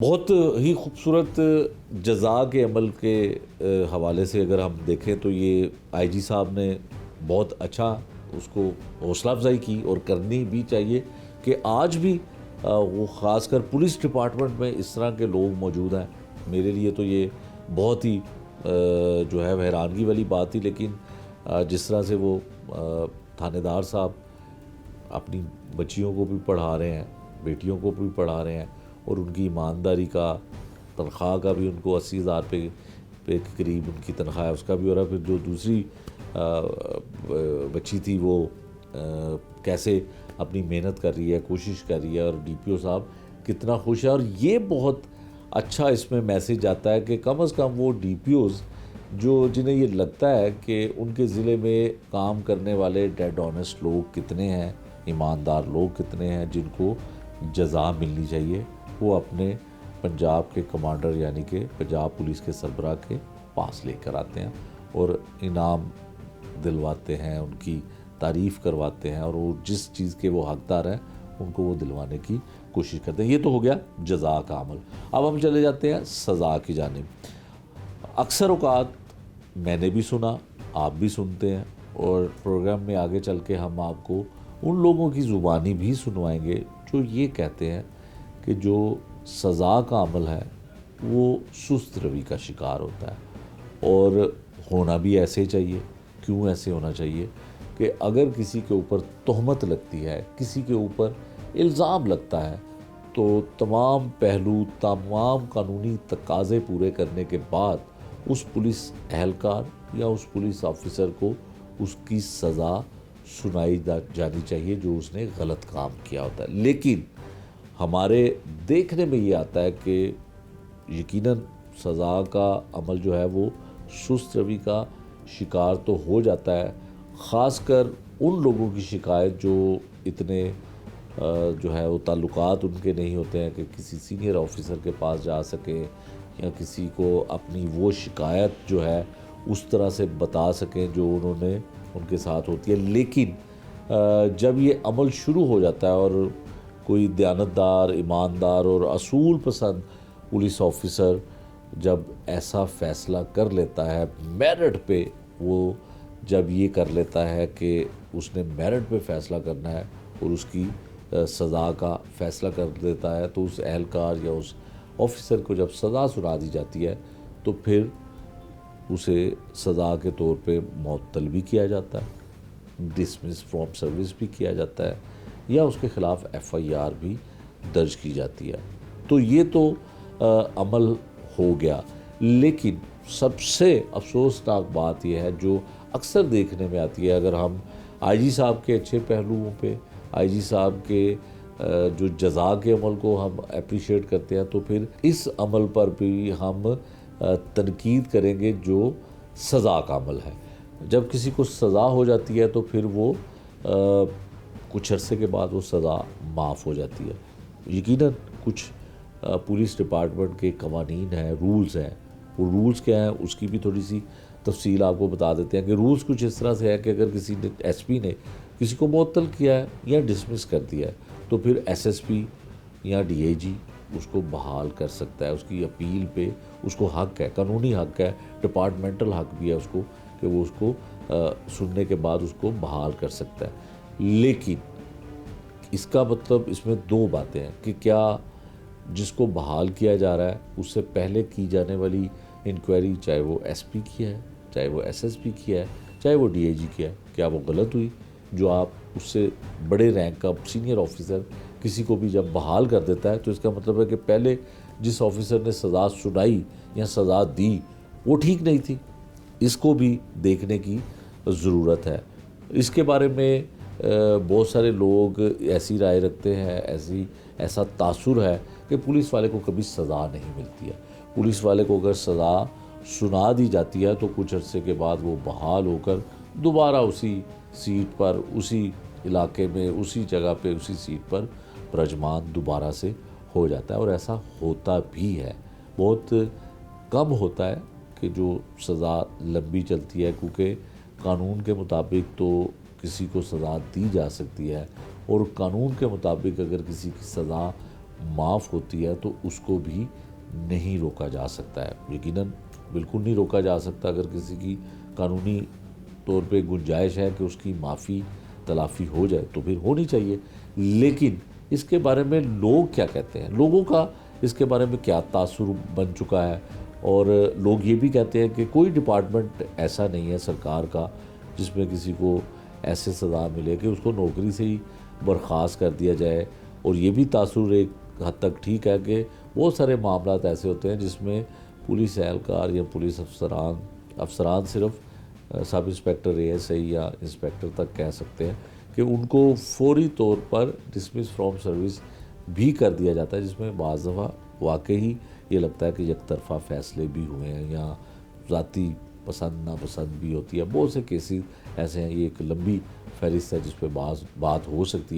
بہت ہی خوبصورت جزا کے عمل کے حوالے سے اگر ہم دیکھیں تو یہ آئی جی صاحب نے بہت اچھا اس کو حوصلہ افزائی کی اور کرنی بھی چاہیے کہ آج بھی وہ خاص کر پولیس ڈپارٹمنٹ میں اس طرح کے لوگ موجود ہیں. میرے لیے تو یہ بہت ہی جو ہے حیرانگی والی بات تھی. لیکن جس طرح سے وہ تھانے دار صاحب اپنی بچیوں کو بھی پڑھا رہے ہیں، بیٹیوں کو بھی پڑھا رہے ہیں، اور ان کی ایمانداری کا تنخواہ کا بھی ان کو 80,000 پہ کے قریب ان کی تنخواہ ہے، اس کا بھی ہو رہا ہے. پھر جو دوسری بچی تھی وہ کیسے اپنی محنت کر رہی ہے، کوشش کر رہی ہے، اور ڈی پی او صاحب کتنا خوش ہے. اور یہ بہت اچھا اس میں میسیج آتا ہے کہ کم از کم وہ ڈی پی اوز جنہیں یہ لگتا ہے کہ ان کے ضلع میں کام کرنے والے ڈیڈ آنیسٹ لوگ کتنے ہیں، ایماندار لوگ کتنے ہیں جن کو جزا ملنی چاہیے، وہ اپنے پنجاب کے کمانڈر یعنی کہ پنجاب پولیس کے سربراہ کے پاس لے کر آتے ہیں اور انعام دلواتے ہیں، ان کی تعریف کرواتے ہیں، اور وہ جس چیز کے وہ حقدار ہیں ان کو وہ دلوانے کی کوشش کرتے ہیں. یہ تو ہو گیا جزا کا عمل. اب ہم چلے جاتے ہیں سزا کی جانب. اکثر اوقات میں نے بھی سنا، آپ بھی سنتے ہیں، اور پروگرام میں آگے چل کے ہم آپ کو ان لوگوں کی زبانی بھی سنوائیں گے جو یہ کہتے ہیں کہ جو سزا کا عمل ہے وہ سست روی کا شکار ہوتا ہے، اور ہونا بھی ایسے چاہیے. کیوں ایسے ہونا چاہیے کہ اگر کسی کے اوپر تہمت لگتی ہے، کسی کے اوپر الزام لگتا ہے، تو تمام پہلو، تمام قانونی تقاضے پورے کرنے کے بعد اس پولیس اہلکار یا اس پولیس آفیسر کو اس کی سزا سنائی جانی چاہیے جو اس نے غلط کام کیا ہوتا ہے. لیکن ہمارے دیکھنے میں یہ آتا ہے کہ یقیناً سزا کا عمل جو ہے وہ سست روی کا شکار تو ہو جاتا ہے. خاص کر ان لوگوں کی شکایت جو اتنے جو ہے وہ تعلقات ان کے نہیں ہوتے ہیں کہ کسی سینئر آفیسر کے پاس جا سکیں یا کسی کو اپنی وہ شکایت جو ہے اس طرح سے بتا سکیں جو انہوں نے ان کے ساتھ ہوتی ہے. لیکن جب یہ عمل شروع ہو جاتا ہے اور کوئی دیانتدار، ایماندار اور اصول پسند پولیس آفیسر جب ایسا فیصلہ کر لیتا ہے میرٹ پہ، وہ جب یہ کر لیتا ہے کہ اس نے میرٹ پہ فیصلہ کرنا ہے اور اس کی سزا کا فیصلہ کر دیتا ہے، تو اس اہلکار یا اس آفیسر کو جب سزا سنا دی جاتی ہے تو پھر اسے سزا کے طور پہ معطل بھی کیا جاتا ہے، ڈسمس فرام سروس بھی کیا جاتا ہے، یا اس کے خلاف ایف آئی آر بھی درج کی جاتی ہے. تو یہ تو عمل ہو گیا. لیکن سب سے افسوسناک بات یہ ہے جو اکثر دیکھنے میں آتی ہے، اگر ہم آئی جی صاحب کے اچھے پہلوؤں پہ، آئی جی صاحب کے جو جزا کے عمل کو ہم اپریشیٹ کرتے ہیں، تو پھر اس عمل پر بھی ہم تنقید کریں گے جو سزا کا عمل ہے. جب کسی کو سزا ہو جاتی ہے تو پھر وہ کچھ عرصے کے بعد وہ سزا معاف ہو جاتی ہے. یقیناً کچھ پولیس ڈپارٹمنٹ کے قوانین ہیں، رولز ہیں. وہ رولز کیا ہیں اس کی بھی تھوڑی سی تفصیل آپ کو بتا دیتے ہیں کہ رولز کچھ اس طرح سے ہے کہ اگر کسی نے ایس پی نے کسی کو معطل کیا ہے یا ڈسمس کر دیا ہے تو پھر ایس ایس پی یا ڈی اے جی اس کو بحال کر سکتا ہے. اس کی اپیل پہ اس کو حق ہے، قانونی حق ہے، ڈپارٹمنٹل حق بھی ہے اس کو کہ وہ اس کو سننے کے بعد اس کو بحال کر سکتا ہے. لیکن اس کا مطلب اس میں دو باتیں ہیں کہ کیا جس کو بحال کیا جا رہا ہے اس سے پہلے کی جانے والی انکوائری، چاہے وہ ایس پی کی ہے، چاہے وہ ایس ایس پی کی ہے، چاہے وہ ڈی اے جی کی ہے، کیا وہ غلط ہوئی؟ جو آپ اس سے بڑے رینک کا سینئر آفیسر کسی کو بھی جب بحال کر دیتا ہے تو اس کا مطلب ہے کہ پہلے جس آفیسر نے سزا سنائی یا سزا دی وہ ٹھیک نہیں تھی. اس کو بھی دیکھنے کی ضرورت ہے. اس کے بارے میں بہت سارے لوگ ایسی رائے رکھتے ہیں، ایسا تاثر ہے کہ پولیس والے کو کبھی سزا نہیں ملتی ہے. پولیس والے کو اگر سزا سنا دی جاتی ہے تو کچھ عرصے کے بعد وہ بحال ہو کر دوبارہ اسی سیٹ پر، اسی علاقے میں، اسی جگہ پہ، اسی سیٹ پر برجمان دوبارہ سے ہو جاتا ہے. اور ایسا ہوتا بھی ہے، بہت کم ہوتا ہے کہ جو سزا لمبی چلتی ہے، کیونکہ قانون کے مطابق تو کسی کو سزا دی جا سکتی ہے، اور قانون کے مطابق اگر کسی کی سزا معاف ہوتی ہے تو اس کو بھی نہیں روکا جا سکتا ہے. یقیناً بالکل نہیں روکا جا سکتا. اگر کسی کی قانونی طور پہ گنجائش ہے کہ اس کی معافی تلافی ہو جائے تو پھر ہونی چاہیے. لیکن اس کے بارے میں لوگ کیا کہتے ہیں, لوگوں کا اس کے بارے میں کیا تاثر بن چکا ہے. اور لوگ یہ بھی کہتے ہیں کہ کوئی ڈپارٹمنٹ ایسا نہیں ہے سرکار کا جس میں کسی کو ایسے سزا ملے کہ اس کو نوکری سے ہی برخاست کر دیا جائے. اور یہ بھی تاثر ایک حد تک ٹھیک ہے کہ بہت سارے معاملات ایسے ہوتے ہیں جس میں پولیس اہلکار یا پولیس افسران صرف سب انسپیکٹر ASI یا انسپیکٹر تک کہہ سکتے ہیں کہ ان کو فوری طور پر ڈسمس فرام سروس بھی کر دیا جاتا ہے, جس میں بعض دفعہ واقعی یہ لگتا ہے کہ یک طرفہ فیصلے بھی ہوئے ہیں یا ذاتی پسند ناپسند بھی ہوتی ہے. بہت سے کیسز ایسے ہیں, یہ ایک لمبی فہرست ہے جس پہ بات ہو سکتی ہے.